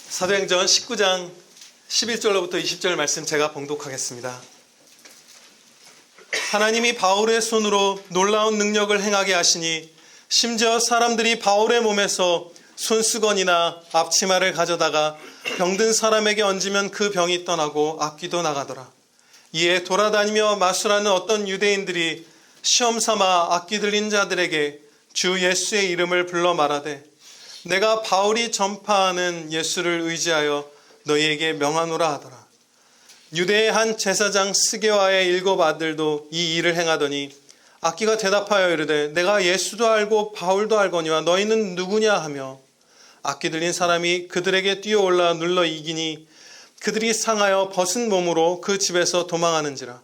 사도행전 19장 11절로부터 20절 말씀 제가 봉독하겠습니다. 하나님이 바울의 손으로 놀라운 능력을 행하게 하시니 심지어 사람들이 바울의 몸에서 손수건이나 앞치마를 가져다가 병든 사람에게 얹으면 그 병이 떠나고 악귀도 나가더라. 이에 돌아다니며 마술하는 어떤 유대인들이 시험 삼아 악귀 들린 자들에게 주 예수의 이름을 불러 말하되 내가 바울이 전파하는 예수를 의지하여 너희에게 명하노라 하더라. 유대의 한 제사장 스게와의 7 아들도 이 일을 행하더니 악귀가 대답하여 이르되 내가 예수도 알고 바울도 알거니와 너희는 누구냐 하며 악귀 들린 사람이 그들에게 뛰어올라 눌러 이기니 그들이 상하여 벗은 몸으로 그 집에서 도망하는지라.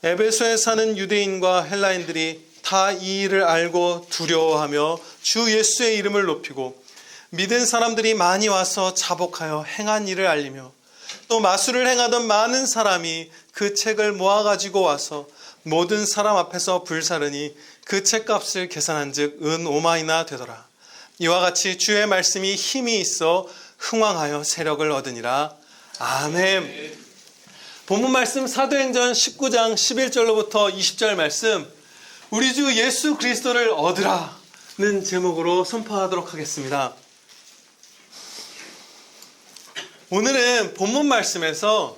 에베소에 사는 유대인과 헬라인들이 다 이 일을 알고 두려워하며 주 예수의 이름을 높이고 믿은 사람들이 많이 와서 자복하여 행한 일을 알리며 또 마술을 행하던 많은 사람이 그 책을 모아가지고 와서 모든 사람 앞에서 불사르니 그 책값을 계산한 즉 은 5만이나 되더라. 이와 같이 주의 말씀이 힘이 있어 흥왕하여 세력을 얻으니라. 아멘. 본문 말씀 사도행전 19장 11절로부터 20절 말씀 우리 주 예수 그리스도를 얻으라는 제목으로 선포하도록 하겠습니다. 오늘은 본문 말씀에서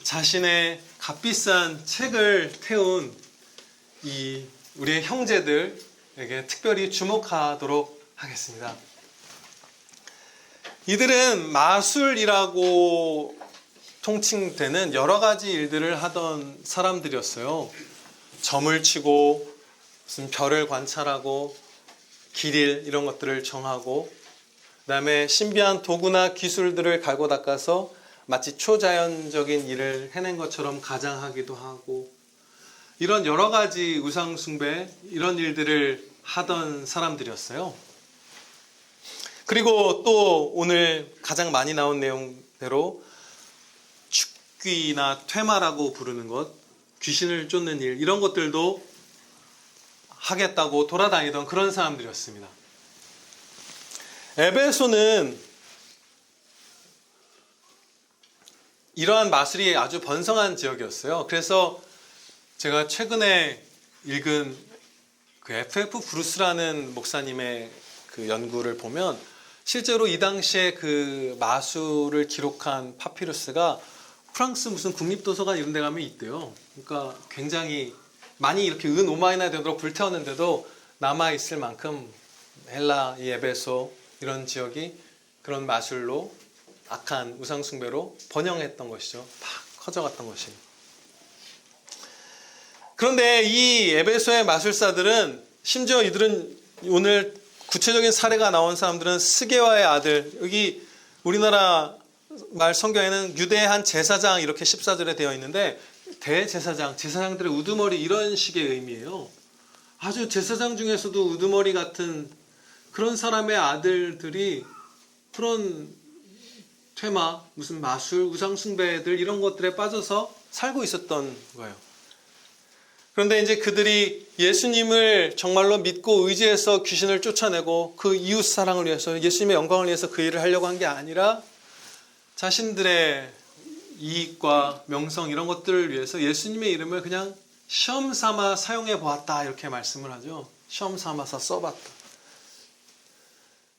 자신의 값비싼 책을 태운 우리의 형제들에게 특별히 주목하도록 하겠습니다. 이들은 마술이라고 통칭되는 여러 가지 일들을 하던 사람들이었어요. 점을 치고 무슨 별을 관찰하고 길일 이런 것들을 정하고 그다음에 신비한 도구나 기술들을 갈고 닦아서 마치 초자연적인 일을 해낸 것처럼 가장하기도 하고 이런 여러 가지 우상 숭배 이런 일들을 하던 사람들이었어요. 그리고 또 오늘 가장 많이 나온 내용대로 축귀나 퇴마라고 부르는 것, 귀신을 쫓는 일 이런 것들도 하겠다고 돌아다니던 그런 사람들이었습니다. 에베소는 이러한 마술이 아주 번성한 지역이었어요. 그래서 제가 최근에 읽은 그 F.F. 브루스라는 목사님의 그 연구를 보면 실제로 이 당시에 그 마술을 기록한 파피루스가 프랑스 무슨 국립도서관 이런 데 가면 있대요. 그러니까 굉장히 많이 이렇게 은 5만이나 되도록 불태웠는데도 남아있을 만큼 헬라, 이 에베소 이런 지역이 그런 마술로 악한 우상숭배로 번영했던 것이죠. 막 커져갔던 것이. 그런데 이 에베소의 마술사들은 심지어 이들은 오늘 구체적인 사례가 나온 사람들은 스게와의 아들, 여기 우리나라 말 성경에는 유대의 한 제사장 이렇게 14절에 되어 있는데 대제사장, 제사장들의 우두머리 이런 식의 의미예요. 아주 제사장 중에서도 우두머리 같은 그런 사람의 아들들이 그런 퇴마, 무슨 마술, 우상숭배들 이런 것들에 빠져서 살고 있었던 거예요. 그런데 이제 그들이 예수님을 정말로 믿고 의지해서 귀신을 쫓아내고 그 이웃 사랑을 위해서 예수님의 영광을 위해서 그 일을 하려고 한 게 아니라 자신들의 이익과 명성 이런 것들을 위해서 예수님의 이름을 그냥 시험 삼아 사용해 보았다 이렇게 말씀을 하죠. 시험 삼아서 써봤다.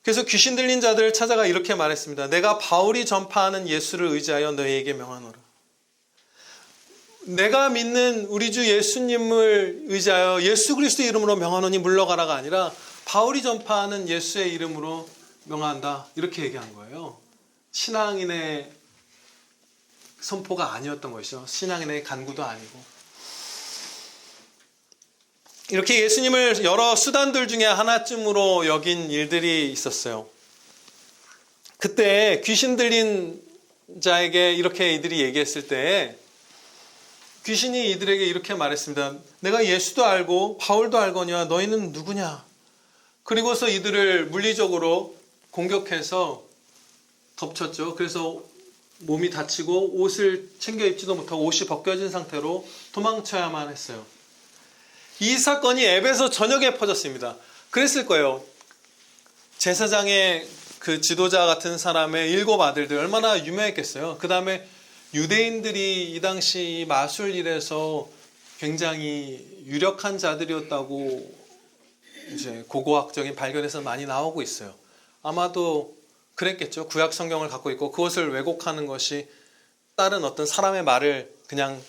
그래서 귀신 들린 자들을 찾아가 이렇게 말했습니다. 내가 바울이 전파하는 예수를 의지하여 너희에게 명하노라. 내가 믿는 우리 주 예수님을 의지하여 예수 그리스도의 이름으로 명하노니 물러가라가 아니라 바울이 전파하는 예수의 이름으로 명한다 이렇게 얘기한 거예요. 신앙인의 선포가 아니었던 것이죠. 신앙인의 간구도 아니고. 이렇게 예수님을 여러 수단들 중에 하나쯤으로 여긴 일들이 있었어요. 그때 귀신 들린 자에게 이렇게 이들이 얘기했을 때 귀신이 이들에게 이렇게 말했습니다. 내가 예수도 알고 바울도 알거니와 너희는 누구냐? 그리고서 이들을 물리적으로 공격해서 덮쳤죠. 그래서 몸이 다치고 옷을 챙겨 입지도 못하고 옷이 벗겨진 상태로 도망쳐야만 했어요. 이 사건이 에베소 전역에 퍼졌습니다. 그랬을 거예요. 제사장의 그 지도자 같은 사람의 7 아들들 얼마나 유명했겠어요. 그 다음에 유대인들이 이 당시 마술 일에서 굉장히 유력한 자들이었다고 이제 고고학적인 발견에서 많이 나오고 있어요. 아마도 그랬겠죠. 구약 성경을 갖고 있고 그것을 왜곡하는 것이 다른 어떤 사람의 말을 그냥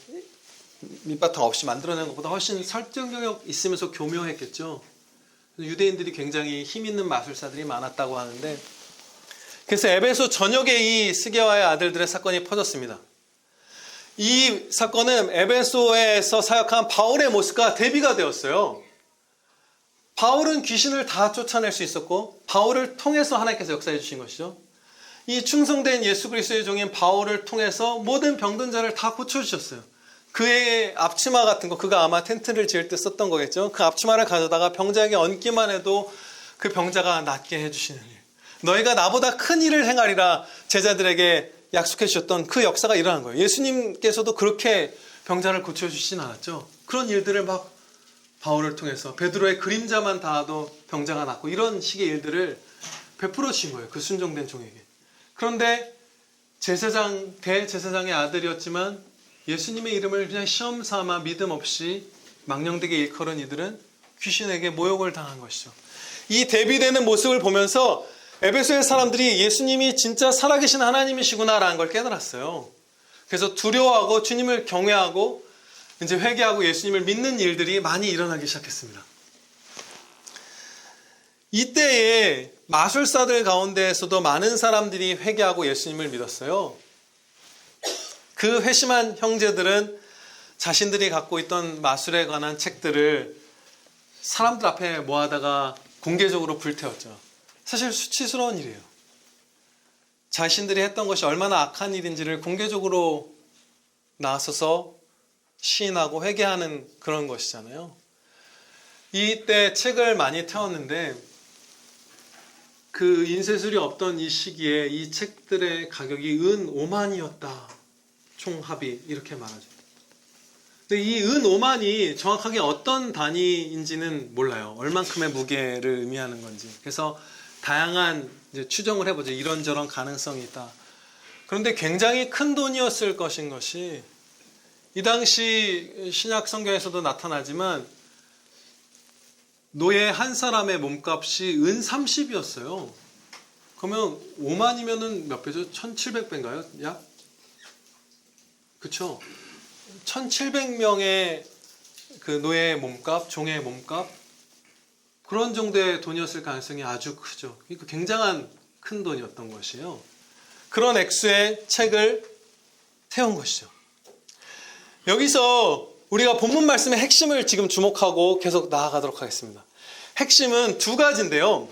밑바탕 없이 만들어낸 것보다 훨씬 설득력 있으면서 교묘했겠죠. 유대인들이 굉장히 힘 있는 마술사들이 많았다고 하는데, 그래서 에베소 전역에 이 스게와의 아들들의 사건이 퍼졌습니다. 이 사건은 에베소에서 사역한 바울의 모습과 대비가 되었어요. 바울은 귀신을 다 쫓아낼 수 있었고 바울을 통해서 하나님께서 역사해 주신 것이죠. 이 충성된 예수 그리스도의 종인 바울을 통해서 모든 병든 자를 다 고쳐주셨어요. 그의 앞치마 같은 거, 그가 아마 텐트를 지을 때 썼던 거겠죠. 그 앞치마를 가져다가 병자에게 얹기만 해도 그 병자가 낫게 해주시는 일. 너희가 나보다 큰 일을 행하리라 제자들에게 약속해 주셨던 그 역사가 일어난 거예요. 예수님께서도 그렇게 병자를 고쳐주시진 않았죠. 그런 일들을 막 바울을 통해서 베드로의 그림자만 닿아도 병자가 낫고 이런 식의 일들을 베풀어 주신 거예요. 그 순종된 종에게. 그런데 제사장, 대제사장의 아들이었지만 예수님의 이름을 그냥 시험 삼아 믿음 없이 망령되게 일컬은 이들은 귀신에게 모욕을 당한 것이죠. 이 대비되는 모습을 보면서 에베소의 사람들이 예수님이 진짜 살아계신 하나님이시구나라는 걸 깨달았어요. 그래서 두려워하고 주님을 경외하고 이제 회개하고 예수님을 믿는 일들이 많이 일어나기 시작했습니다. 이때에 마술사들 가운데에서도 많은 사람들이 회개하고 예수님을 믿었어요. 그 회심한 형제들은 자신들이 갖고 있던 마술에 관한 책들을 사람들 앞에 모아다가 공개적으로 불태웠죠. 사실 수치스러운 일이에요. 자신들이 했던 것이 얼마나 악한 일인지를 공개적으로 나서서 시인하고 회개하는 그런 것이잖아요. 이때 책을 많이 태웠는데 그 인쇄술이 없던 이 시기에 이 책들의 가격이 은 5만이었다. 총합이 이렇게 말하죠. 근데 이 은 5만이 정확하게 어떤 단위인지는 몰라요. 얼만큼의 무게를 의미하는 건지. 그래서 다양한 이제 추정을 해보죠. 이런저런 가능성이 있다. 그런데 굉장히 큰 돈이었을 것인 것이 이 당시 신약 성경에서도 나타나지만 노예 한 사람의 몸값이 은 30이었어요. 그러면 5만이면은 몇 배죠? 1700배인가요? 약? 그쵸? 1700명의 그 노예의 몸값, 종의 몸값, 그런 정도의 돈이었을 가능성이 아주 크죠. 그러니까 굉장한 큰 돈이었던 것이에요. 그런 액수의 책을 태운 것이죠. 여기서 우리가 본문 말씀의 핵심을 지금 주목하고 계속 나아가도록 하겠습니다. 핵심은 2가지인데요.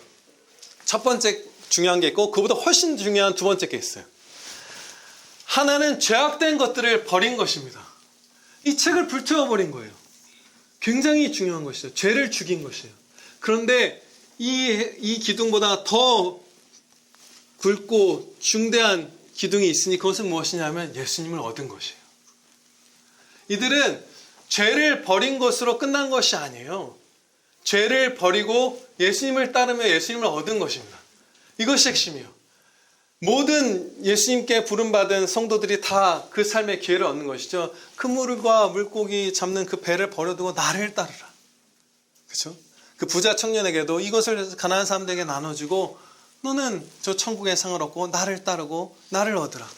첫 번째 중요한 게 있고 그보다 훨씬 중요한 2번째 게 있어요. 하나는 죄악된 것들을 버린 것입니다. 이 책을 불태워버린 거예요. 굉장히 중요한 것이죠. 죄를 죽인 것이에요. 그런데 이 기둥보다 더 굵고 중대한 기둥이 있으니 그것은 무엇이냐면 예수님을 얻은 것이에요. 이들은 죄를 버린 것으로 끝난 것이 아니에요. 죄를 버리고 예수님을 따르며 예수님을 얻은 것입니다. 이것이 핵심이에요. 모든 예수님께 부름받은 성도들이 다 그 삶의 기회를 얻는 것이죠. 그물과 물고기 잡는 그 배를 버려두고 나를 따르라. 그렇죠? 그 부자 청년에게도 이것을 가난한 사람들에게 나눠주고 너는 저 천국의 상을 얻고 나를 따르고 나를 얻으라.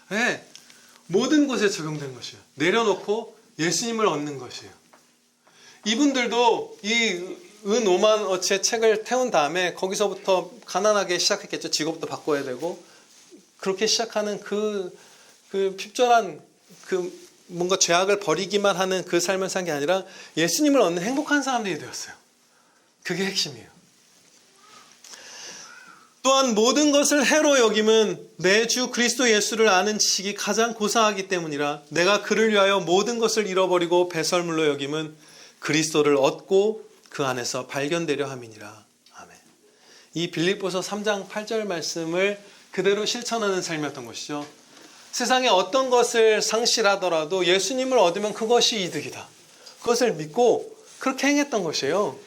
네, 모든 곳에 적용된 것이에요. 내려놓고 예수님을 얻는 것이에요. 이분들도 이 은 5만 어치의 책을 태운 다음에 거기서부터 가난하게 시작했겠죠. 직업도 바꿔야 되고 그렇게 시작하는 그 핍절한 그 뭔가 죄악을 버리기만 하는 그 삶을 산 게 아니라 예수님을 얻는 행복한 사람들이 되었어요. 그게 핵심이에요. 또한 모든 것을 해로 여김은 내 주 그리스도 예수를 아는 지식이 가장 고상하기 때문이라 내가 그를 위하여 모든 것을 잃어버리고 배설물로 여김은 그리스도를 얻고 그 안에서 발견되려 함이니라. 아멘. 이 빌립보서 3장 8절 말씀을 그대로 실천하는 삶이었던 것이죠. 세상에 어떤 것을 상실하더라도 예수님을 얻으면 그것이 이득이다. 그것을 믿고 그렇게 행했던 것이에요.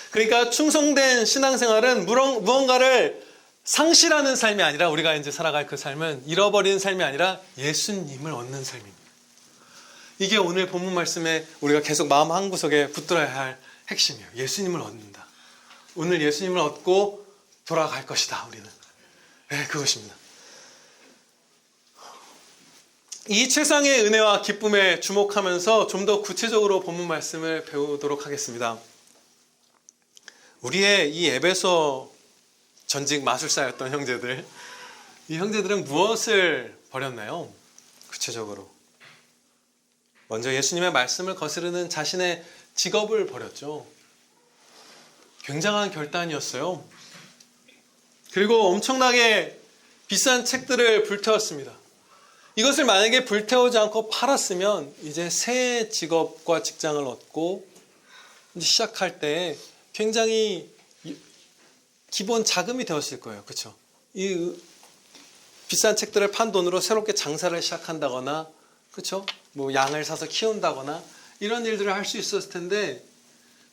그러니까 충성된 신앙생활은 무언가를 상실하는 삶이 아니라 우리가 이제 살아갈 그 삶은 잃어버리는 삶이 아니라 예수님을 얻는 삶입니다. 이게 오늘 본문 말씀에 우리가 계속 마음 한구석에 붙들어야 할 핵심이에요. 예수님을 얻는다. 오늘 예수님을 얻고 돌아갈 것이다. 우리는. 네, 그것입니다. 이 최상의 은혜와 기쁨에 주목하면서 좀 더 구체적으로 본문 말씀을 배우도록 하겠습니다. 우리의 이 에베소 전직 마술사였던 형제들, 이 형제들은 무엇을 버렸나요? 구체적으로 먼저 예수님의 말씀을 거스르는 자신의 직업을 버렸죠. 굉장한 결단이었어요. 그리고 엄청나게 비싼 책들을 불태웠습니다. 이것을 만약에 불태우지 않고 팔았으면 이제 새 직업과 직장을 얻고 시작할 때 굉장히 기본 자금이 되었을 거예요. 그렇죠? 이 비싼 책들을 판 돈으로 새롭게 장사를 시작한다거나, 그렇죠? 뭐 양을 사서 키운다거나 이런 일들을 할 수 있었을 텐데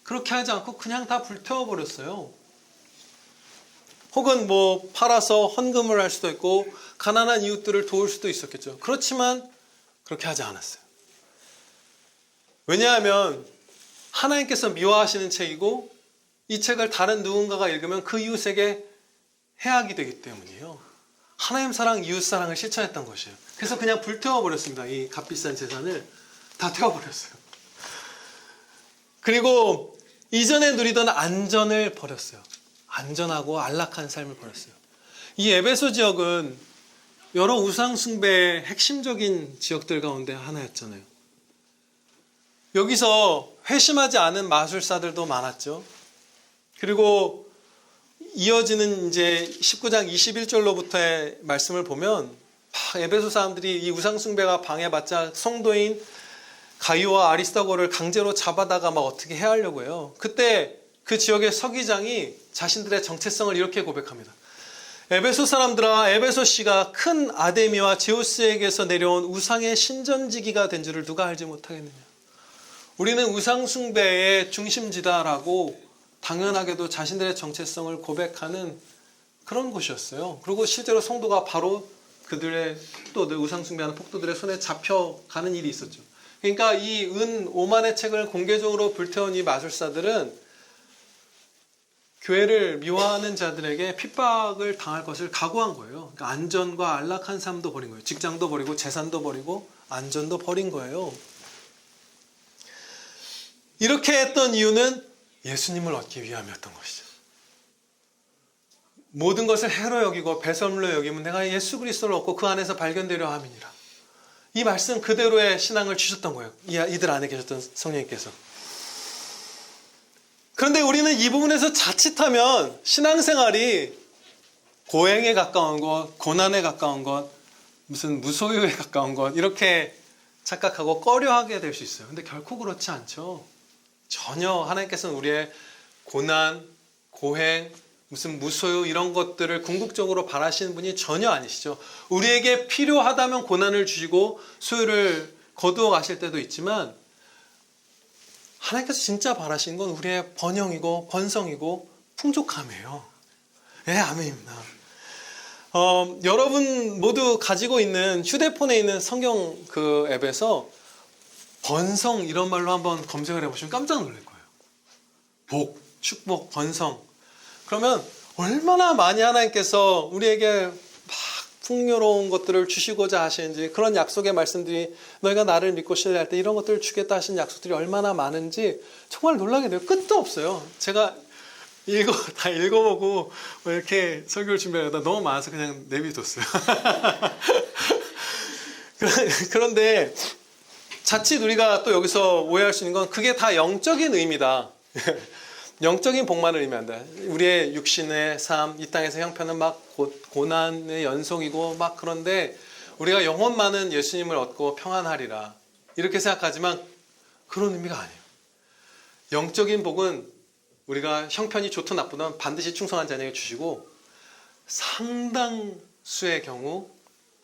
그렇게 하지 않고 그냥 다 불태워 버렸어요. 혹은 뭐 팔아서 헌금을 할 수도 있고 가난한 이웃들을 도울 수도 있었겠죠. 그렇지만 그렇게 하지 않았어요. 왜냐하면 하나님께서 미워하시는 책이고 이 책을 다른 누군가가 읽으면 그 이웃에게 해악이 되기 때문이에요. 하나님 사랑, 이웃 사랑을 실천했던 것이에요. 그래서 그냥 불태워버렸습니다. 이 값비싼 재산을 다 태워버렸어요. 그리고 이전에 누리던 안전을 버렸어요. 안전하고 안락한 삶을 버렸어요. 이 에베소 지역은 여러 우상 숭배의 핵심적인 지역들 가운데 하나였잖아요. 여기서 회심하지 않은 마술사들도 많았죠. 그리고 이어지는 이제 19장 21절로부터의 말씀을 보면 에베소 사람들이 이 우상 숭배가 방해받자 성도인 가이오와 아리스다고를 강제로 잡아다가 막 어떻게 해야 하려고 해요. 그때 그 지역의 서기장이 자신들의 정체성을 이렇게 고백합니다. 에베소 사람들아, 에베소시가 큰 아데미와 제우스에게서 내려온 우상의 신전지기가 된 줄을 누가 알지 못하겠느냐. 우리는 우상 숭배의 중심지다라고 당연하게도 자신들의 정체성을 고백하는 그런 곳이었어요. 그리고 실제로 성도가 바로 그들의 폭도들, 우상 숭배하는 폭도들의 손에 잡혀가는 일이 있었죠. 그러니까 이 은 5만의 책을 공개적으로 불태운 이 마술사들은 교회를 미워하는 자들에게 핍박을 당할 것을 각오한 거예요. 그러니까 안전과 안락한 삶도 버린 거예요. 직장도 버리고 재산도 버리고 안전도 버린 거예요. 이렇게 했던 이유는 예수님을 얻기 위함이었던 것이죠. 모든 것을 해로 여기고 배설물로 여기면 내가 예수 그리스도를 얻고 그 안에서 발견되려 함이니라. 이 말씀 그대로의 신앙을 주셨던 거예요. 이들 안에 계셨던 성령님께서. 그런데 우리는 이 부분에서 자칫하면 신앙생활이 고행에 가까운 것, 고난에 가까운 것, 무슨 무소유에 가까운 것 이렇게 착각하고 꺼려하게 될 수 있어요. 근데 결코 그렇지 않죠. 전혀 하나님께서는 우리의 고난, 고행, 무슨 무소유 이런 것들을 궁극적으로 바라시는 분이 전혀 아니시죠. 우리에게 필요하다면 고난을 주시고 소유를 거두어 가실 때도 있지만 하나님께서 진짜 바라시는 건 우리의 번영이고 번성이고 풍족함이에요. 예, 아멘입니다. 여러분 모두 가지고 있는 휴대폰에 있는 성경 그 앱에서 번성 이런 말로 한번 검색을 해보시면 깜짝 놀랄 거예요. 복, 축복, 번성. 그러면 얼마나 많이 하나님께서 우리에게 막 풍요로운 것들을 주시고자 하시는지 그런 약속의 말씀들이 너희가 나를 믿고 신뢰할 때 이런 것들을 주겠다 하신 약속들이 얼마나 많은지 정말 놀라게 돼요. 끝도 없어요. 제가 다 읽어보고 뭐 이렇게 설교를 준비하다 너무 많아서 그냥 내비뒀어요. 그런데 자칫 우리가 또 여기서 오해할 수 있는 건 그게 다 영적인 의미다. 영적인 복만을 의미한다. 우리의 육신의 삶, 이 땅에서 형편은 막 고난의 연속이고 막 그런데 우리가 영원만은 예수님을 얻고 평안하리라. 이렇게 생각하지만 그런 의미가 아니에요. 영적인 복은 우리가 형편이 좋든 나쁘든 반드시 충성한 자녀에게 주시고 상당수의 경우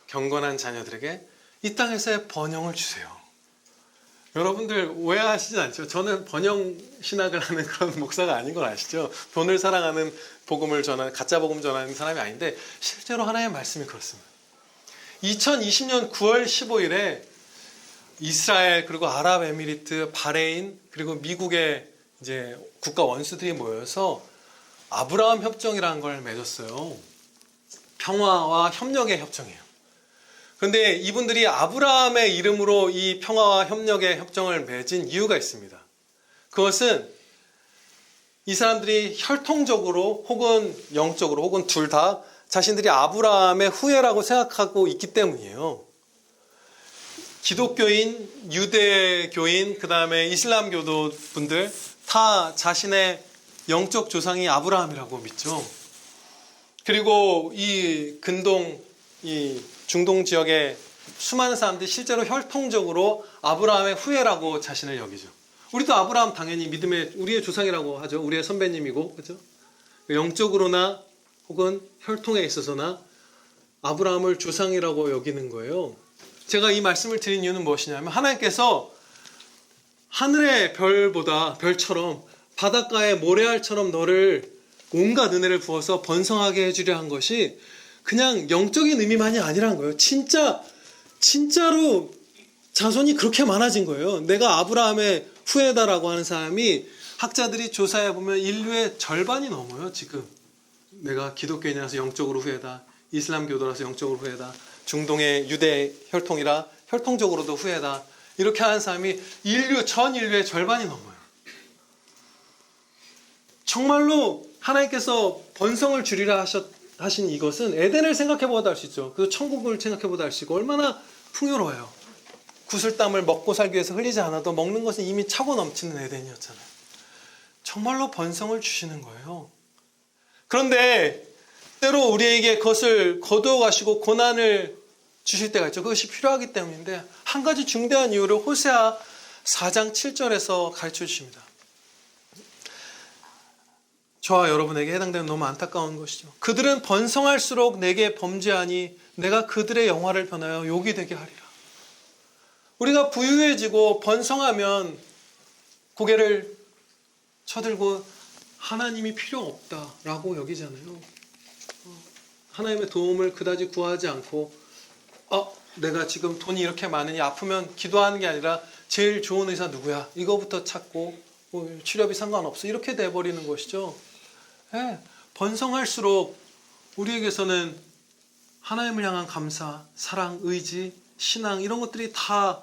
경건한 자녀들에게 이 땅에서의 번영을 주세요. 여러분들 오해하시진 않죠? 저는 번영 신학을 하는 그런 목사가 아닌 걸 아시죠? 돈을 사랑하는 복음을 전하는, 가짜 복음 전하는 사람이 아닌데 실제로 하나님의 말씀이 그렇습니다. 2020년 9월 15일에 이스라엘 그리고 아랍에미리트, 바레인 그리고 미국의 이제 국가 원수들이 모여서 아브라함 협정이라는 걸 맺었어요. 평화와 협력의 협정이에요. 그런데 이분들이 아브라함의 이름으로 이 평화와 협력의 협정을 맺은 이유가 있습니다. 그것은 이 사람들이 혈통적으로 혹은 영적으로 혹은 둘 다 자신들이 아브라함의 후예라고 생각하고 있기 때문이에요. 기독교인, 유대교인, 그 다음에 이슬람교도 분들 다 자신의 영적 조상이 아브라함이라고 믿죠. 그리고 이 근동, 이 중동 지역의 수많은 사람들이 실제로 혈통적으로 아브라함의 후예라고 자신을 여기죠. 우리도 아브라함 당연히 믿음의 우리의 조상이라고 하죠. 우리의 선배님이고, 그렇죠? 영적으로나 혹은 혈통에 있어서나 아브라함을 조상이라고 여기는 거예요. 제가 이 말씀을 드린 이유는 무엇이냐면 하나님께서 하늘의 별처럼 바닷가의 모래알처럼 너를 온갖 은혜를 부어서 번성하게 해주려 한 것이 그냥 영적인 의미만이 아니란 거예요. 진짜로 자손이 그렇게 많아진 거예요. 내가 아브라함의 후예다라고 하는 사람이 학자들이 조사해 보면 인류의 절반이 넘어요. 지금 내가 기독교인이라서 영적으로 후예다, 이슬람교도라서 영적으로 후예다, 중동의 유대 혈통이라 혈통적으로도 후예다, 이렇게 하는 사람이 전 인류의 절반이 넘어요. 정말로 하나님께서 번성을 주리라 하신 이것은 에덴을 생각해보다 할 수 있죠. 그 천국을 생각해보다 할 수 있고 얼마나 풍요로워요. 구슬땀을 먹고 살기 위해서 흘리지 않아도 먹는 것은 이미 차고 넘치는 에덴이었잖아요. 정말로 번성을 주시는 거예요. 그런데 때로 우리에게 그것을 거두어 가시고 고난을 주실 때가 있죠. 그것이 필요하기 때문인데 한 가지 중대한 이유를 호세아 4장 7절에서 가르쳐 주십니다. 저와 여러분에게 해당되는 너무 안타까운 것이죠. 그들은 번성할수록 내게 범죄하니 내가 그들의 영화를 변하여 욕이 되게 하리라. 우리가 부유해지고 번성하면 고개를 쳐들고 하나님이 필요 없다라고 여기잖아요. 하나님의 도움을 그다지 구하지 않고 내가 지금 돈이 이렇게 많으니 아프면 기도하는 게 아니라 제일 좋은 의사 누구야? 이거부터 찾고 치료비 상관없어. 이렇게 돼버리는 것이죠. 네, 번성할수록 우리에게서는 하나님을 향한 감사, 사랑, 의지, 신앙 이런 것들이 다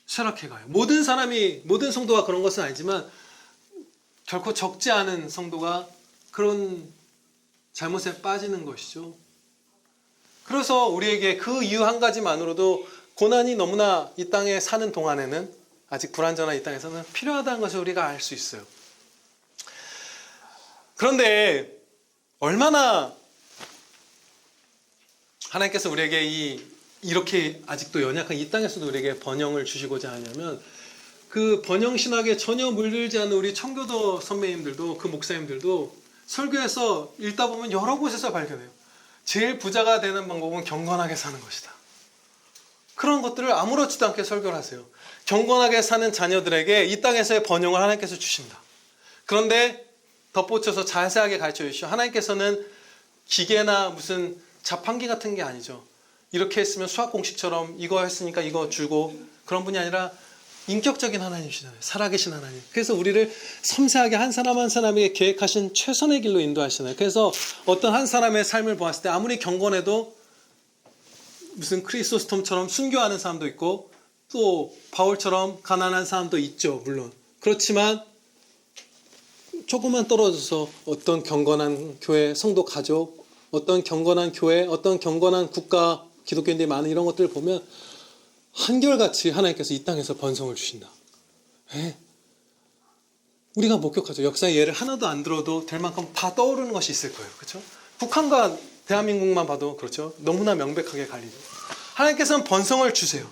쇠락해가요. 모든 성도가 그런 것은 아니지만 결코 적지 않은 성도가 그런 잘못에 빠지는 것이죠. 그래서 우리에게 그 이유 한 가지만으로도 고난이 너무나 이 땅에 사는 동안에는 아직 불완전한 이 땅에서는 필요하다는 것을 우리가 알 수 있어요. 그런데 얼마나 하나님께서 우리에게 이렇게 아직도 연약한 이 땅에서도 우리에게 번영을 주시고자 하냐면 그 번영신학에 전혀 물들지 않은 우리 청교도 선배님들도 그 목사님들도 설교에서 읽다 보면 여러 곳에서 발견해요. 제일 부자가 되는 방법은 경건하게 사는 것이다. 그런 것들을 아무렇지도 않게 설교를 하세요. 경건하게 사는 자녀들에게 이 땅에서의 번영을 하나님께서 주신다. 그런데 덧붙여서 자세하게 가르쳐 주시죠. 하나님께서는 기계나 무슨 자판기 같은 게 아니죠. 이렇게 했으면 수학 공식처럼 이거 했으니까 이거 주고 그런 분이 아니라 인격적인 하나님이시잖아요. 살아계신 하나님. 그래서 우리를 섬세하게 한 사람 한 사람에게 계획하신 최선의 길로 인도하시잖아요. 그래서 어떤 한 사람의 삶을 보았을 때 아무리 경건해도 무슨 크리소스톰처럼 순교하는 사람도 있고 또 바울처럼 가난한 사람도 있죠. 물론. 그렇지만 조금만 떨어져서 어떤 경건한 교회, 성도 가족, 어떤 경건한 교회, 어떤 경건한 국가, 기독교인들이 많은 이런 것들을 보면 한결같이 하나님께서 이 땅에서 번성을 주신다. 우리가 목격하죠. 역사의 예를 하나도 안 들어도 될 만큼 다 떠오르는 것이 있을 거예요. 그렇죠? 북한과 대한민국만 봐도 그렇죠. 너무나 명백하게 갈리죠. 하나님께서는 번성을 주세요.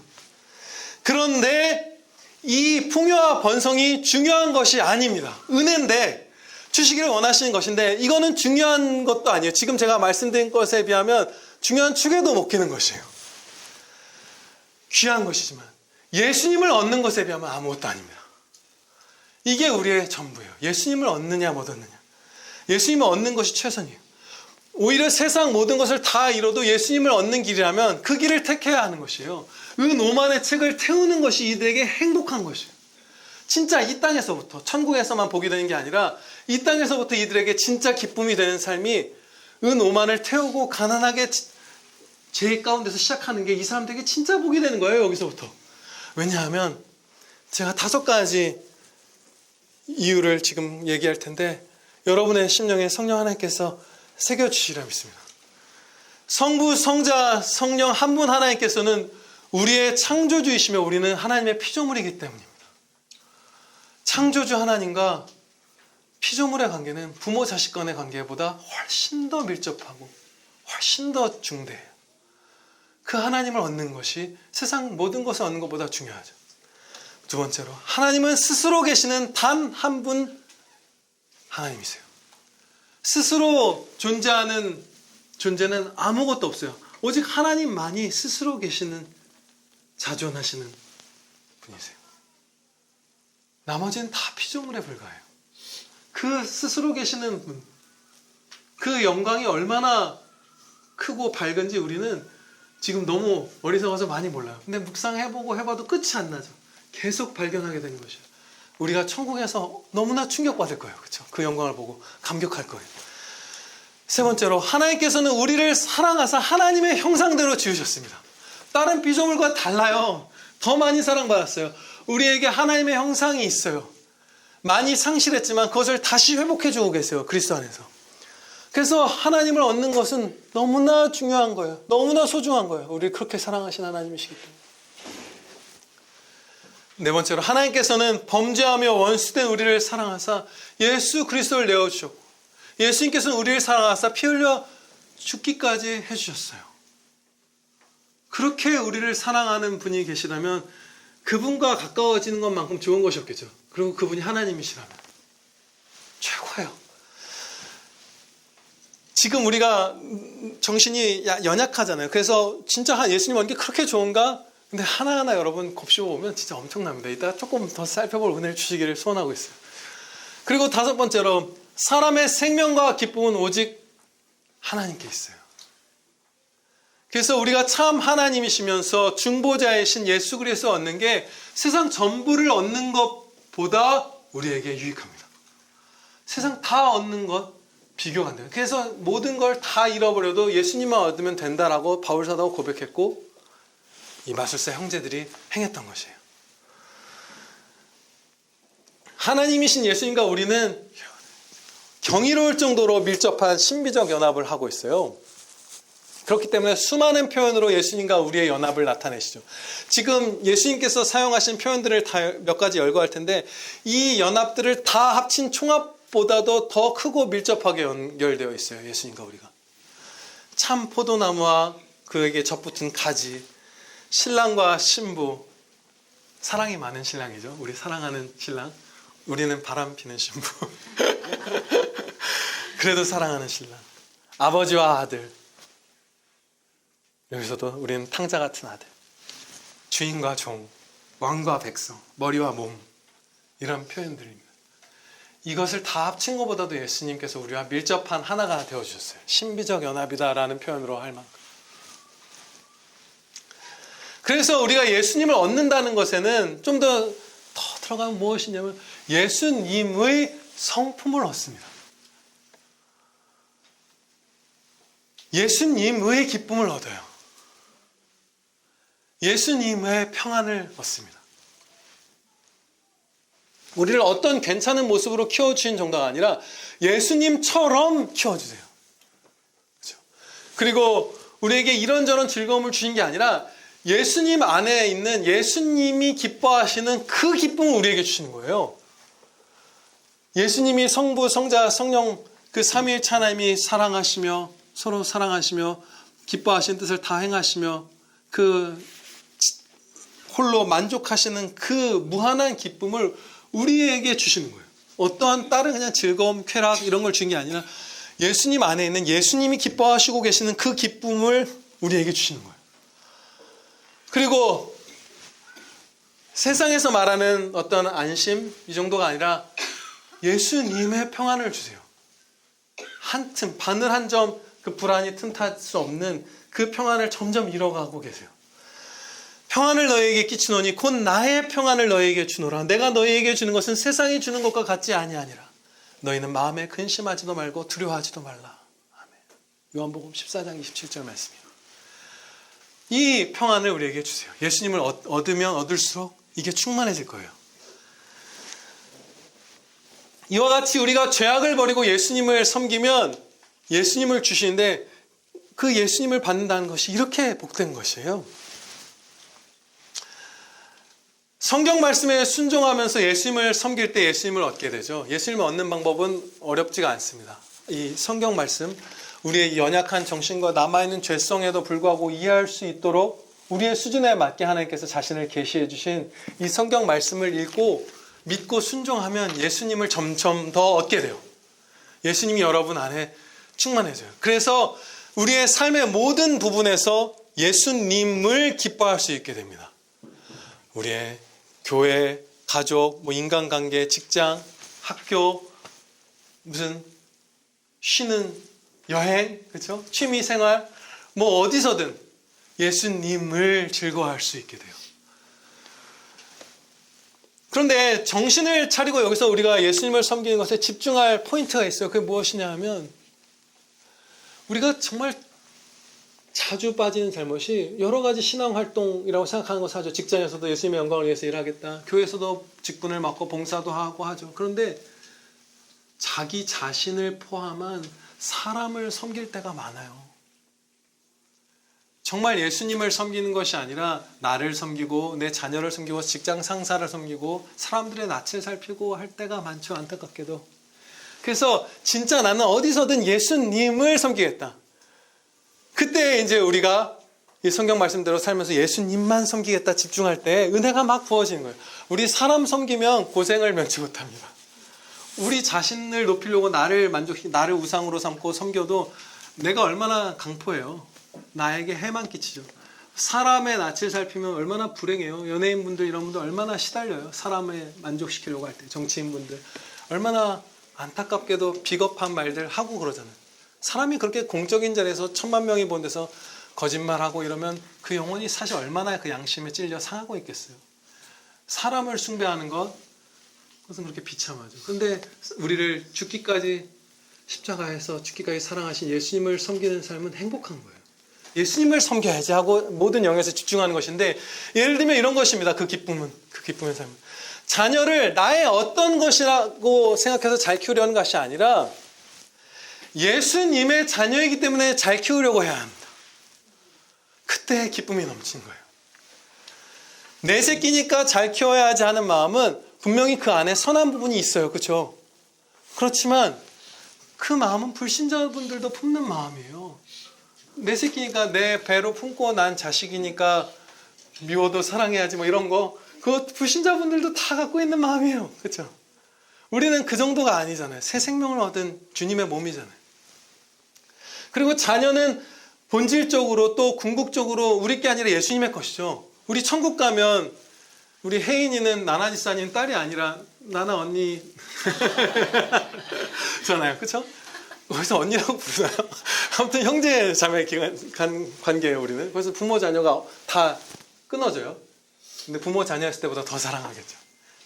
그런데 이 풍요와 번성이 중요한 것이 아닙니다. 은혜인데 주시기를 원하시는 것인데 이거는 중요한 것도 아니에요. 지금 제가 말씀드린 것에 비하면 중요한 축에도 못 끼는 것이에요. 귀한 것이지만 예수님을 얻는 것에 비하면 아무것도 아닙니다. 이게 우리의 전부예요. 예수님을 얻느냐 못 얻느냐. 예수님을 얻는 것이 최선이에요. 오히려 세상 모든 것을 다 잃어도 예수님을 얻는 길이라면 그 길을 택해야 하는 것이에요. 오만의 책을 태우는 것이 이들에게 행복한 것이에요. 진짜 이 땅에서부터, 천국에서만 보게 되는 게 아니라 이 땅에서부터 이들에게 진짜 기쁨이 되는 삶이 오만을 태우고 가난하게 죄 가운데서 시작하는 게 이 사람들에게 진짜 복이 되는 거예요. 여기서부터. 왜냐하면 제가 5가지 이유를 지금 얘기할 텐데 여러분의 심령에 성령 하나님께서 새겨주시리라 믿습니다. 성부, 성자, 성령 한 분 하나님께서는 우리의 창조주이시며 우리는 하나님의 피조물이기 때문입니다. 창조주 하나님과 피조물의 관계는 부모 자식 간의 관계보다 훨씬 더 밀접하고 훨씬 더 중대해요. 그 하나님을 얻는 것이 세상 모든 것을 얻는 것보다 중요하죠. 두 번째로, 하나님은 스스로 계시는 단 한 분 하나님이세요. 스스로 존재하는 존재는 아무것도 없어요. 오직 하나님만이 스스로 계시는 자존하시는 분이세요. 나머지는 다 피조물에 불과해요. 그 스스로 계시는 분, 그 영광이 얼마나 크고 밝은지 우리는 지금 너무 어리석어서 많이 몰라요. 근데 묵상해보고 해봐도 끝이 안 나죠. 계속 발견하게 되는 것이에요. 우리가 천국에서 너무나 충격받을 거예요. 그렇죠? 그 영광을 보고 감격할 거예요. 세 번째로, 하나님께서는 우리를 사랑하사 하나님의 형상대로 지으셨습니다. 다른 피조물과 달라요. 더 많이 사랑받았어요. 우리에게 하나님의 형상이 있어요. 많이 상실했지만 그것을 다시 회복해주고 계세요. 그리스도 안에서. 그래서 하나님을 얻는 것은 너무나 중요한 거예요. 너무나 소중한 거예요. 우리를 그렇게 사랑하신 하나님이시기 때문에. 네 번째로, 하나님께서는 범죄하며 원수된 우리를 사랑하사 예수 그리스도를 내어주셨고 예수님께서는 우리를 사랑하사 피 흘려 죽기까지 해주셨어요. 그렇게 우리를 사랑하는 분이 계시다면 그분과 가까워지는 것만큼 좋은 것이 없겠죠. 그리고 그분이 하나님이시라면 최고예요. 지금 우리가 정신이 연약하잖아요. 그래서 진짜 예수님 얻는 게 그렇게 좋은가? 근데 하나하나 여러분 곱씹어보면 진짜 엄청납니다. 이따가 조금 더 살펴볼 은혜를 주시기를 소원하고 있어요. 그리고 5번째로, 사람의 생명과 기쁨은 오직 하나님께 있어요. 그래서 우리가 참 하나님이시면서 중보자이신 예수 그리스도 얻는 게 세상 전부를 얻는 것보다 우리에게 유익합니다. 세상 다 얻는 것 비교가 안 돼요. 그래서 모든 걸 다 잃어버려도 예수님만 얻으면 된다라고 바울 사도가 고백했고 이 마술사 형제들이 행했던 것이에요. 하나님이신 예수님과 우리는 경이로울 정도로 밀접한 신비적 연합을 하고 있어요. 그렇기 때문에 수많은 표현으로 예수님과 우리의 연합을 나타내시죠. 지금 예수님께서 사용하신 표현들을 다 몇 가지 열거할 텐데 이 연합들을 다 합친 총합보다도 더 크고 밀접하게 연결되어 있어요. 예수님과 우리가. 참 포도나무와 그에게 접붙은 가지, 신랑과 신부, 사랑이 많은 신랑이죠. 우리 사랑하는 신랑. 우리는 바람 피는 신부. 그래도 사랑하는 신랑. 아버지와 아들. 여기서도 우리는 탕자 같은 아들. 주인과 종, 왕과 백성, 머리와 몸. 이런 표현들입니다. 이것을 다 합친 것보다도 예수님께서 우리와 밀접한 하나가 되어주셨어요. 신비적 연합이다라는 표현으로 할 만큼. 그래서 우리가 예수님을 얻는다는 것에는 좀 더 들어가면 무엇이냐면 예수님의 성품을 얻습니다. 예수님의 기쁨을 얻어요. 예수님의 평안을 얻습니다. 우리를 어떤 괜찮은 모습으로 키워주신 정도가 아니라 예수님처럼 키워주세요. 그렇죠? 그리고 우리에게 이런저런 즐거움을 주신 게 아니라 예수님 안에 있는 예수님이 기뻐하시는 그 기쁨을 우리에게 주시는 거예요. 예수님이 성부, 성자, 성령 그 삼위일체 하나님이 사랑하시며 서로 사랑하시며 기뻐하시는 뜻을 다 행하시며 그 홀로 만족하시는 그 무한한 기쁨을 우리에게 주시는 거예요. 어떠한 다른 그냥 즐거움, 쾌락 이런 걸 주신 게 아니라 예수님 안에 있는 예수님이 기뻐하시고 계시는 그 기쁨을 우리에게 주시는 거예요. 그리고 세상에서 말하는 어떤 안심 이 정도가 아니라 예수님의 평안을 주세요. 한 틈, 바늘 한 점 그 불안이 틈탈 수 없는 그 평안을 점점 잃어가고 계세요. 평안을 너희에게 끼치노니 곧 나의 평안을 너희에게 주노라. 내가 너희에게 주는 것은 세상이 주는 것과 같지 아니하니라. 너희는 마음에 근심하지도 말고 두려워하지도 말라. 아멘. 요한복음 14장 27절 말씀이에요. 이 평안을 우리에게 주세요. 예수님을 얻으면 얻을수록 이게 충만해질 거예요. 이와 같이 우리가 죄악을 버리고 예수님을 섬기면 예수님을 주시는데 그 예수님을 받는다는 것이 이렇게 복된 것이에요. 성경 말씀에 순종하면서 예수님을 섬길 때 예수님을 얻게 되죠. 예수님을 얻는 방법은 어렵지가 않습니다. 이 성경 말씀, 우리의 연약한 정신과 남아있는 죄성에도 불구하고 이해할 수 있도록 우리의 수준에 맞게 하나님께서 자신을 계시해 주신 이 성경 말씀을 읽고 믿고 순종하면 예수님을 점점 더 얻게 돼요. 예수님이 여러분 안에 충만해져요. 그래서 우리의 삶의 모든 부분에서 예수님을 기뻐할 수 있게 됩니다. 우리의 교회, 가족, 인간관계, 직장, 학교, 무슨 쉬는 여행, 그렇죠? 취미생활, 어디서든 예수님을 즐거워할 수 있게 돼요. 그런데 정신을 차리고 여기서 우리가 예수님을 섬기는 것에 집중할 포인트가 있어요. 그게 무엇이냐 하면 우리가 정말 자주 빠지는 잘못이 여러 가지 신앙활동이라고 생각하는 것을 하죠. 직장에서도 예수님의 영광을 위해서 일하겠다. 교회에서도 직분을 맡고 봉사도 하고 하죠. 그런데 자기 자신을 포함한 사람을 섬길 때가 많아요. 정말 예수님을 섬기는 것이 아니라 나를 섬기고 내 자녀를 섬기고 직장 상사를 섬기고 사람들의 낯을 살피고 할 때가 많죠. 안타깝게도. 그래서 진짜 나는 어디서든 예수님을 섬기겠다. 그때 이제 우리가 이 성경 말씀대로 살면서 예수님만 섬기겠다 집중할 때 은혜가 막 부어지는 거예요. 우리 사람 섬기면 고생을 면치 못합니다. 우리 자신을 높이려고 나를 우상으로 삼고 섬겨도 내가 얼마나 강포해요. 나에게 해만 끼치죠. 사람의 낯을 살피면 얼마나 불행해요. 연예인분들 이런 분들 얼마나 시달려요. 사람을 만족시키려고 할 때. 정치인분들 얼마나 안타깝게도 비겁한 말들 하고 그러잖아요. 사람이 그렇게 공적인 자리에서 1000만 명이 본 데서 거짓말하고 이러면 그 영혼이 사실 얼마나 그 양심에 찔려 상하고 있겠어요. 사람을 숭배하는 그것은 그렇게 비참하죠. 그런데 우리를 죽기까지 십자가에서 죽기까지 사랑하신 예수님을 섬기는 삶은 행복한 거예요. 예수님을 섬겨야지 하고 모든 영역에서 집중하는 것인데 예를 들면 이런 것입니다. 그 기쁨의 삶은. 자녀를 나의 어떤 것이라고 생각해서 잘 키우려는 것이 아니라 예수님의 자녀이기 때문에 잘 키우려고 해야 합니다. 그때 기쁨이 넘치는 거예요. 내 새끼니까 잘 키워야지 하는 마음은 분명히 그 안에 선한 부분이 있어요. 그렇죠? 그렇지만 그 마음은 불신자분들도 품는 마음이에요. 내 새끼니까 내 배로 품고 난 자식이니까 미워도 사랑해야지 이런 거 그거 불신자분들도 다 갖고 있는 마음이에요. 그렇죠? 우리는 그 정도가 아니잖아요. 새 생명을 얻은 주님의 몸이잖아요. 그리고 자녀는 본질적으로 또 궁극적으로 우리 게 아니라 예수님의 것이죠. 우리 천국 가면 우리 혜인이는 나나 지사님 딸이 아니라 나나 언니 잖아요. 그렇죠? 그래서 언니라고 부르나요? 아무튼 형제 자매 관계예요. 우리는. 그래서 부모 자녀가 다 끊어져요. 근데 부모 자녀였을 때보다 더 사랑하겠죠.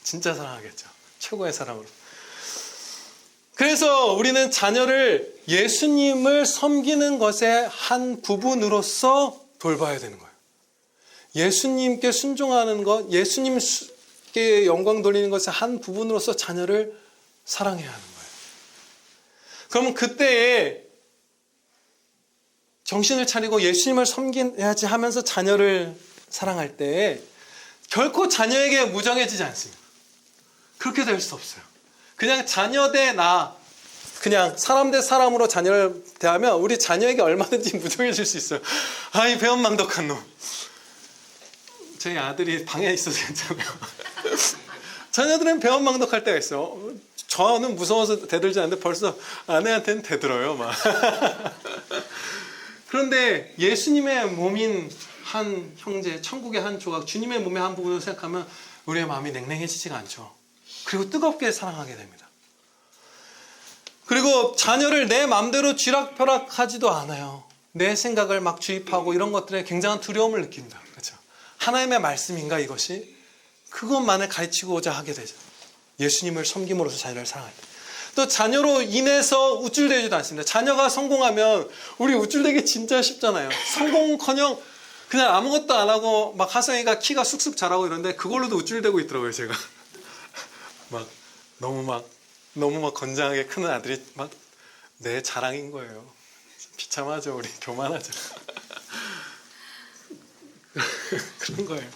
진짜 사랑하겠죠. 최고의 사랑으로. 그래서 우리는 자녀를 예수님을 섬기는 것의 한 부분으로서 돌봐야 되는 거예요. 예수님께 순종하는 것, 예수님께 영광 돌리는 것의 한 부분으로서 자녀를 사랑해야 하는 거예요. 그러면 그때에 정신을 차리고 예수님을 섬겨야지 하면서 자녀를 사랑할 때에 결코 자녀에게 무정해지지 않습니다. 그렇게 될 수 없어요. 그냥 자녀 대 나, 그냥 사람 대 사람으로 자녀를 대하면 우리 자녀에게 얼마든지 무정해질 수 있어요. 아이 배은망덕한 놈. 저희 아들이 방에 있어서 괜찮아요. 자녀들은 배은망덕할 때가 있어요. 저는 무서워서 대들지 않는데 벌써 아내한테는 대들어요. 막. 그런데 예수님의 몸인 한 형제, 천국의 한 조각, 주님의 몸의 한 부분을 생각하면 우리의 마음이 냉랭해지지가 않죠. 그리고 뜨겁게 사랑하게 됩니다. 그리고 자녀를 내 마음대로 쥐락펴락하지도 않아요. 내 생각을 막 주입하고 이런 것들에 굉장한 두려움을 느낀다. 그렇죠? 하나님의 말씀인가 이것이? 그것만을 가르치고자 하게 되죠. 예수님을 섬김으로써 자녀를 사랑할 때. 또 자녀로 인해서 우쭐대지도 않습니다. 자녀가 성공하면 우리 우쭐대기 진짜 쉽잖아요. 성공커녕 그냥 아무것도 안 하고 막 하성이가 키가 쑥쑥 자라고 이러는데 그걸로도 우쭐대고 있더라고요, 제가. 너무 막 건장하게 크는 아들이 막 내 자랑인 거예요. 비참하죠, 우리 교만하죠. 그런 거예요.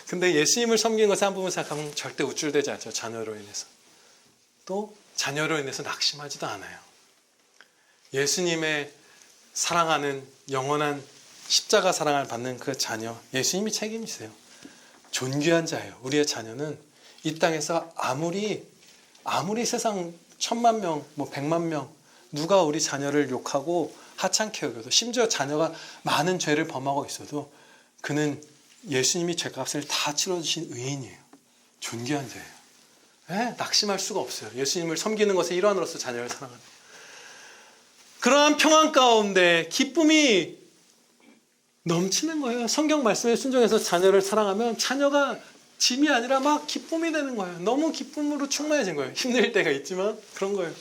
근데 예수님을 섬기는 것을 한 부분 생각하면 절대 우쭐대지 않죠. 자녀로 인해서. 또 자녀로 인해서 낙심하지도 않아요. 예수님의 사랑하는 영원한 십자가 사랑을 받는 그 자녀, 예수님이 책임지세요. 존귀한 자예요. 우리의 자녀는 이 땅에서 아무리 세상 1000만 명, 100만 명 누가 우리 자녀를 욕하고 하찮게 여겨도, 심지어 자녀가 많은 죄를 범하고 있어도 그는 예수님이 죄값을 다 치러주신 의인이에요. 존귀한 자예요. 네? 낙심할 수가 없어요. 예수님을 섬기는 것의 일환으로서 자녀를 사랑하는. 그러한 평안 가운데 기쁨이 넘치는 거예요. 성경 말씀에 순종해서 자녀를 사랑하면 자녀가 짐이 아니라 막 기쁨이 되는 거예요. 너무 기쁨으로 충만해진 거예요. 힘들 때가 있지만 그런 거예요.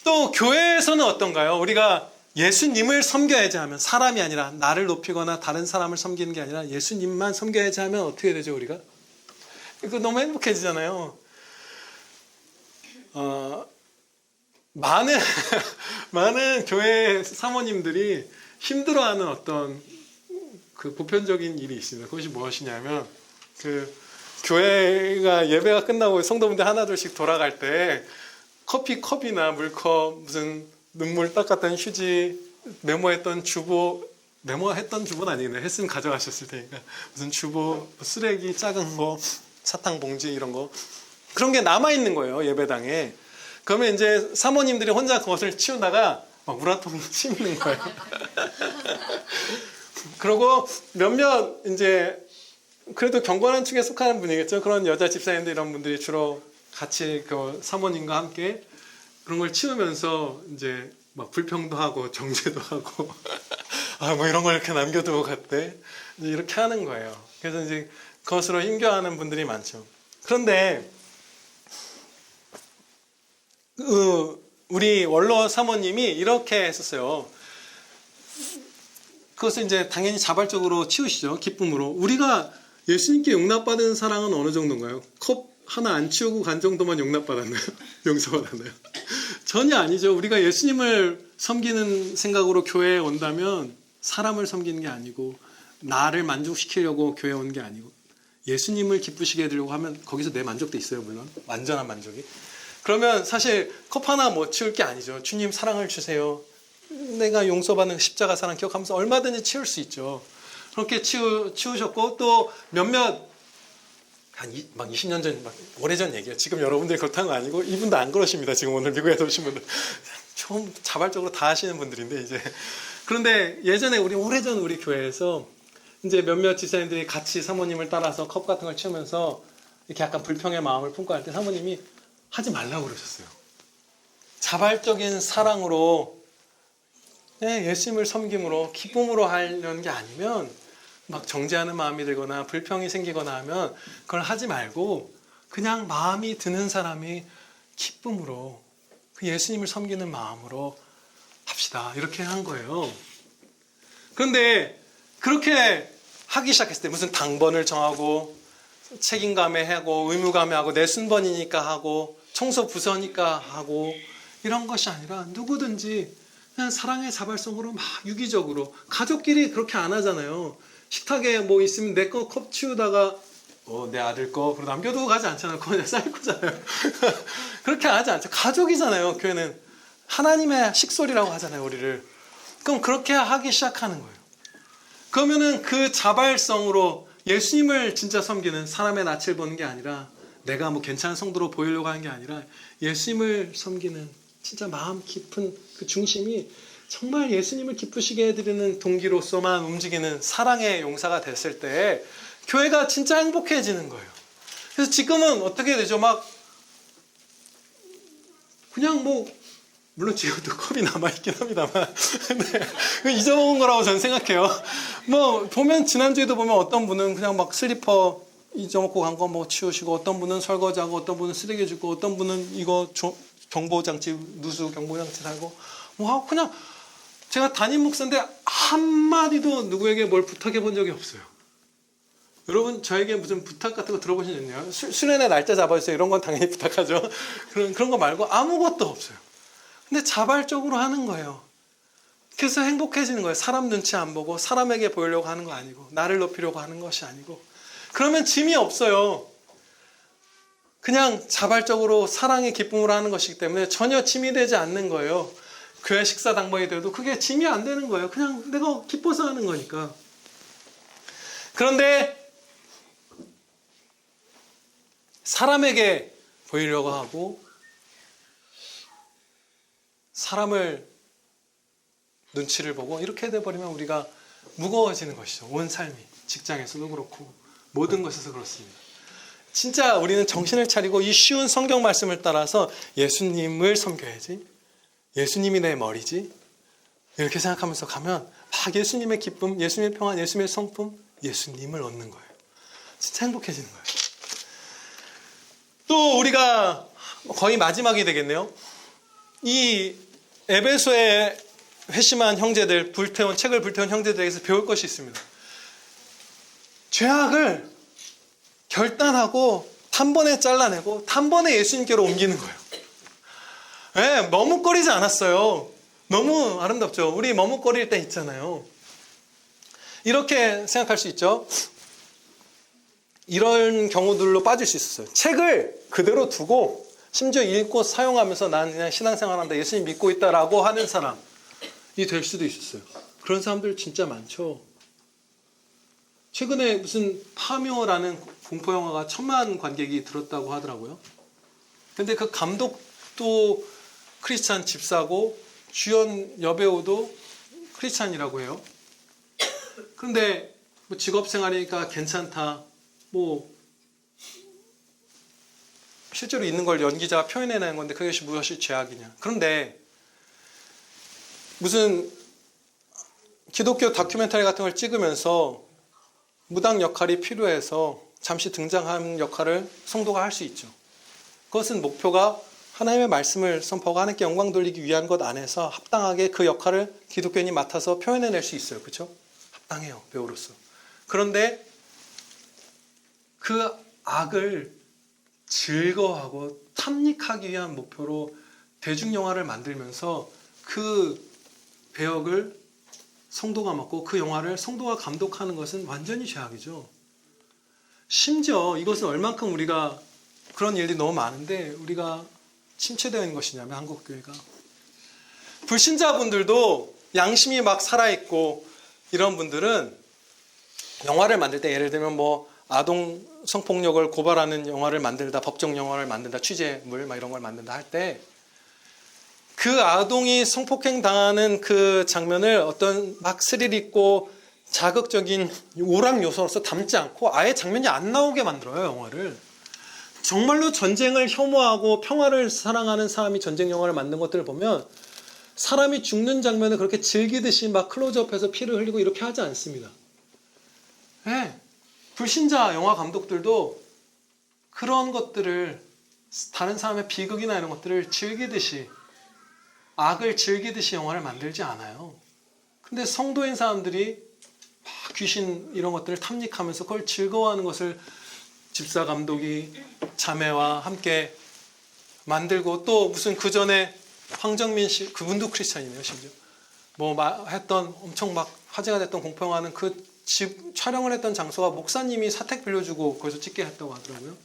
또 교회에서는 어떤가요? 우리가 예수님을 섬겨야지 하면, 사람이 아니라 나를 높이거나 다른 사람을 섬기는 게 아니라 예수님만 섬겨야지 하면 어떻게 되죠, 우리가? 이거 너무 행복해지잖아요. 많은 교회 사모님들이 힘들어하는 어떤 그 보편적인 일이 있습니다. 그것이 무엇이냐면, 그 교회가 예배가 끝나고 성도분들 하나둘씩 돌아갈 때 커피 컵이나 물컵, 무슨 눈물 닦았던 휴지, 메모했던 주보, 메모했던 주보는 아니겠네. 했으면 가져가셨을 테니까. 무슨 주보, 쓰레기, 작은 거, 사탕 봉지 이런 거. 그런 게 남아있는 거예요, 예배당에. 그러면 이제 사모님들이 혼자 그것을 치우다가 막 물 한 통 치우는 거예요. 그리고 몇몇 이제 그래도 경건한 층에 속하는 분이겠죠. 그런 여자 집사님들 이런 분들이 주로 같이 그 사모님과 함께 그런 걸 치우면서 이제 막 불평도 하고 정죄도 하고 뭐 이런 걸 이렇게 남겨두고 갔대. 이제 이렇게 하는 거예요. 그래서 이제 그것으로 힘겨워하는 분들이 많죠. 그런데 우리 원로 사모님이 이렇게 했었어요. 그것을 이제 당연히 자발적으로 치우시죠. 기쁨으로. 우리가 예수님께 용납받은 사랑은 어느 정도인가요? 컵 하나 안 치우고 간 정도만 용납받았나요? 용서받았나요? 전혀 아니죠. 우리가 예수님을 섬기는 생각으로 교회에 온다면 사람을 섬기는 게 아니고, 나를 만족시키려고 교회에 온 게 아니고, 예수님을 기쁘시게 해드리려고 하면 거기서 내 만족도 있어요. 물론 완전한 만족이. 그러면 사실 컵 하나 못 치울 게 아니죠. 주님 사랑을 주세요. 내가 용서받는 십자가 사랑 기억하면서 얼마든지 치울 수 있죠. 그렇게 치우셨고, 또 몇몇 막 20년 전, 막 오래전 얘기예요. 지금 여러분들이 그렇다는 거 아니고, 이분도 안 그러십니다. 지금 오늘 미국에서 오신 분들 좀 자발적으로 다 하시는 분들인데 이제. 그런데 예전에 오래전 우리 교회에서 이제 몇몇 지사님들이 같이 사모님을 따라서 컵 같은 걸 치우면서 이렇게 약간 불평의 마음을 품고 할 때 사모님이 하지 말라고 그러셨어요. 자발적인 사랑으로, 예수님을 섬김으로, 기쁨으로 하려는 게 아니면 막 정죄하는 마음이 들거나 불평이 생기거나 하면 그걸 하지 말고 그냥 마음이 드는 사람이 기쁨으로, 그 예수님을 섬기는 마음으로 합시다. 이렇게 한 거예요. 그런데 그렇게 하기 시작했을 때 무슨 당번을 정하고 책임감에 하고 의무감에 하고 내 순번이니까 하고 청소 부서니까 하고 이런 것이 아니라 누구든지 그냥 사랑의 자발성으로 막 유기적으로, 가족끼리 그렇게 안 하잖아요. 식탁에 뭐 있으면 내 거 컵 치우다가 내 아들 거 그러고 남겨두고 가지 않잖아요. 그냥 쌓일 거잖아요. 그렇게 하지 않죠. 가족이잖아요. 교회는 하나님의 식솔이라고 하잖아요, 우리를. 그럼 그렇게 하기 시작하는 거예요. 그러면은 그 자발성으로 예수님을 진짜 섬기는, 사람의 낯을 보는 게 아니라 내가 뭐 괜찮은 성도로 보이려고 하는 게 아니라 예수님을 섬기는 진짜 마음 깊은 그 중심이 정말 예수님을 기쁘시게 해드리는 동기로서만 움직이는 사랑의 용사가 됐을 때 교회가 진짜 행복해지는 거예요. 그래서 지금은 어떻게 되죠? 막 그냥 뭐 물론 지금도 컵이 남아있긴 합니다만 네, 잊어먹은 거라고 저는 생각해요. 뭐 보면 지난주에도 보면 어떤 분은 그냥 막 슬리퍼 잊어먹고 간 거 뭐 치우시고, 어떤 분은 설거지하고, 어떤 분은 쓰레기 줍고, 어떤 분은 이거 경보장치, 누수 경보장치 달고 뭐 하고, 그냥 제가 담임 목사인데 한마디도 누구에게 뭘 부탁해 본 적이 없어요. 여러분 저에게 무슨 부탁 같은 거 들어보신 적 있나요? 수련회 날짜 잡아주세요 이런 건 당연히 부탁하죠. 그런 거 말고 아무것도 없어요. 근데 자발적으로 하는 거예요. 그래서 행복해지는 거예요. 사람 눈치 안 보고 사람에게 보이려고 하는 거 아니고, 나를 높이려고 하는 것이 아니고. 그러면 짐이 없어요. 그냥 자발적으로 사랑의 기쁨으로 하는 것이기 때문에 전혀 짐이 되지 않는 거예요. 교회 식사 당번이 돼도 그게 짐이 안 되는 거예요. 그냥 내가 기뻐서 하는 거니까. 그런데 사람에게 보이려고 하고 사람을 눈치를 보고 이렇게 돼버리면 우리가 무거워지는 것이죠. 온 삶이. 직장에서도 그렇고 모든 것에서 그렇습니다. 진짜 우리는 정신을 차리고 이 쉬운 성경 말씀을 따라서 예수님을 섬겨야지, 예수님이 내 머리지, 이렇게 생각하면서 가면 막 예수님의 기쁨, 예수님의 평안, 예수님의 성품, 예수님을 얻는 거예요. 진짜 행복해지는 거예요. 또 우리가 거의 마지막이 되겠네요. 이 에베소의 회심한 형제들, 책을 불태운 형제들에게서 배울 것이 있습니다. 죄악을 결단하고 단번에 잘라내고 단번에 예수님께로 옮기는 거예요. 네, 머뭇거리지 않았어요. 너무 아름답죠. 우리 머뭇거릴 때 있잖아요. 이렇게 생각할 수 있죠. 이런 경우들로 빠질 수 있었어요. 책을 그대로 두고 심지어 읽고 사용하면서 난 그냥 신앙생활한다, 예수님 믿고 있다라고 하는 사람이 될 수도 있었어요. 그런 사람들 진짜 많죠. 최근에 무슨 파묘라는 공포영화가 1000만 관객이 들었다고 하더라고요. 근데 그 감독도 크리스찬 집사고 주연 여배우도 크리스찬이라고 해요. 그런데 뭐 직업생활이니까 괜찮다, 뭐 실제로 있는 걸 연기자가 표현해내는 건데 그것이 무엇이 죄악이냐. 그런데 무슨 기독교 다큐멘터리 같은 걸 찍으면서 무당 역할이 필요해서 잠시 등장한 역할을 성도가 할 수 있죠. 그것은 목표가 하나님의 말씀을 선포하고 하나님께 영광 돌리기 위한 것 안에서 합당하게 그 역할을 기독교인이 맡아서 표현해낼 수 있어요. 그렇죠? 합당해요, 배우로서. 그런데 그 악을 즐거워하고 탐닉하기 위한 목표로 대중영화를 만들면서 그 배역을 성도가 맡고 그 영화를 성도가 감독하는 것은 완전히 죄악이죠. 심지어 이것은 얼만큼 우리가 그런 일들이 너무 많은데 우리가 침체되어 있는 것이냐면, 한국교회가 불신자분들도 양심이 막 살아있고 이런 분들은 영화를 만들 때, 예를 들면 뭐 아동 성폭력을 고발하는 영화를 만들다, 법정 영화를 만든다, 취재물 막 이런 걸 만든다 할 때 그 아동이 성폭행 당하는 그 장면을 어떤 막 스릴 있고 자극적인 오락 요소로서 담지 않고 아예 장면이 안 나오게 만들어요, 영화를. 정말로 전쟁을 혐오하고 평화를 사랑하는 사람이 전쟁 영화를 만든 것들을 보면 사람이 죽는 장면을 그렇게 즐기듯이 막 클로즈업해서 피를 흘리고 이렇게 하지 않습니다. 네. 불신자 영화 감독들도 그런 것들을, 다른 사람의 비극이나 이런 것들을 즐기듯이, 악을 즐기듯이 영화를 만들지 않아요. 근데 성도인 사람들이 막 귀신 이런 것들을 탐닉하면서 그걸 즐거워하는 것을 집사 감독이 자매와 함께 만들고, 또 무슨 그 전에 황정민 씨, 그분도 크리스찬이네요, 심지어. 뭐 했던 엄청 막 화제가 됐던 공포영화는 그 집 촬영을 했던 장소가 목사님이 사택 빌려주고 거기서 찍게 했다고 하더라고요.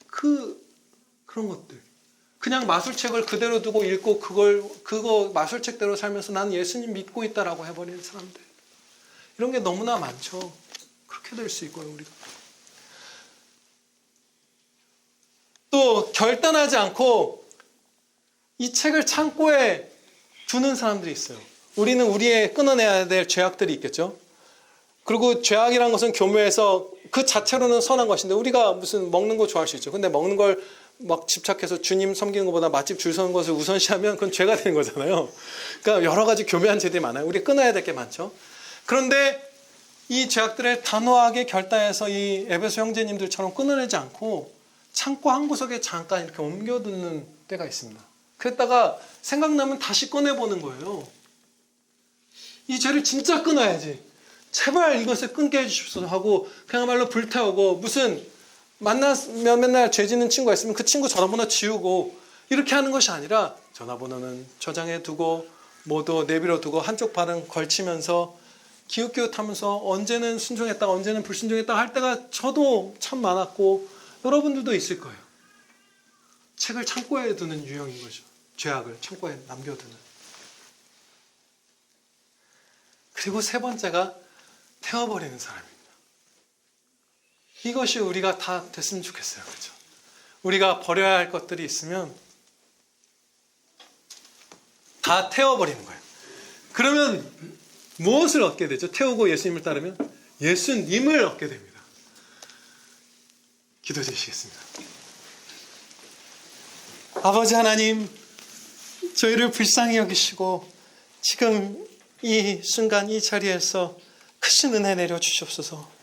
그런 것들. 그냥 마술책을 그대로 두고 읽고 그거 마술책대로 살면서 나는 예수님 믿고 있다라고 해버리는 사람들. 이런 게 너무나 많죠. 그렇게 될 수 있고요, 우리가. 또 결단하지 않고 이 책을 창고에 두는 사람들이 있어요. 우리는 우리의 끊어내야 될 죄악들이 있겠죠. 그리고 죄악이라는 것은 교묘에서 그 자체로는 선한 것인데 우리가 무슨 먹는 거 좋아할 수 있죠. 근데 먹는 걸 막 집착해서 주님 섬기는 것보다 맛집 줄 서는 것을 우선시하면 그건 죄가 되는 거잖아요. 그러니까 여러 가지 교묘한 죄들이 많아요. 우리 끊어야 될 게 많죠. 그런데 이 죄악들을 단호하게 결단해서 이 에베소 형제님들처럼 끊어내지 않고 창고 한 구석에 잠깐 이렇게 옮겨두는 때가 있습니다. 그랬다가 생각나면 다시 꺼내보는 거예요. 이 죄를 진짜 끊어야지. 제발 이것을 끊게 해주십시오 하고 그야말로 불태우고, 무슨 만나면 맨날 죄 짓는 친구가 있으면 그 친구 전화번호 지우고 이렇게 하는 것이 아니라 전화번호는 저장해 두고 모두 내버려 두고 한쪽 발은 걸치면서 기웃기웃하면서 언제는 순종했다가 언제는 불순종했다가 할 때가 저도 참 많았고 여러분들도 있을 거예요. 책을 창고에 두는 유형인 거죠. 죄악을 창고에 남겨두는. 그리고 세 번째가 태워버리는 사람입니다. 이것이 우리가 다 됐으면 좋겠어요. 그렇죠? 우리가 버려야 할 것들이 있으면 다 태워버리는 거예요. 그러면 무엇을 얻게 되죠? 태우고 예수님을 따르면 예수님을 얻게 됩니다. 기도해 주시겠습니다. 아버지 하나님, 저희를 불쌍히 여기시고 지금 이 순간 이 자리에서 크신 은혜 내려 주시옵소서.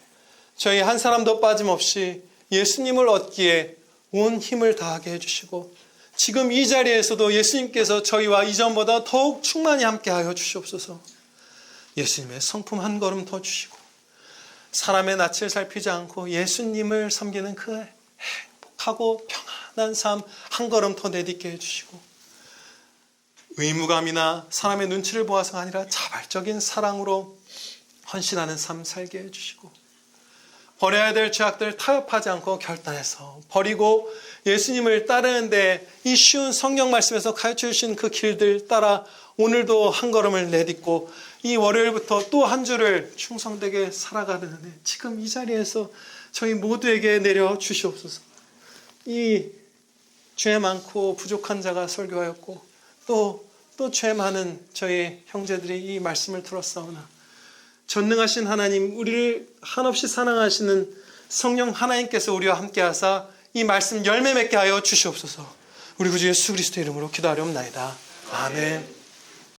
저희 한 사람도 빠짐없이 예수님을 얻기에 온 힘을 다하게 해주시고 지금 이 자리에서도 예수님께서 저희와 이전보다 더욱 충만히 함께하여 주시옵소서. 예수님의 성품 한 걸음 더 주시고 사람의 낯을 살피지 않고 예수님을 섬기는 그 행복하고 평안한 삶 한 걸음 더 내딛게 해주시고, 의무감이나 사람의 눈치를 보아서가 아니라 자발적인 사랑으로 헌신하는 삶 살게 해주시고, 버려야 될 죄악들을 타협하지 않고 결단해서 버리고 예수님을 따르는데 이 쉬운 성경 말씀에서 가르쳐 주신 그 길들 따라 오늘도 한 걸음을 내딛고 이 월요일부터 또 한 주를 충성되게 살아가는 은혜 지금 이 자리에서 저희 모두에게 내려 주시옵소서. 이 죄 많고 부족한 자가 설교하였고 또 죄 많은 저희 형제들이 이 말씀을 들었사오나 전능하신 하나님, 우리를 한없이 사랑하시는 성령 하나님께서 우리와 함께하사 이 말씀 열매 맺게 하여 주시옵소서. 우리 구주 예수 그리스도의 이름으로 기도하려옵나이다. 아멘.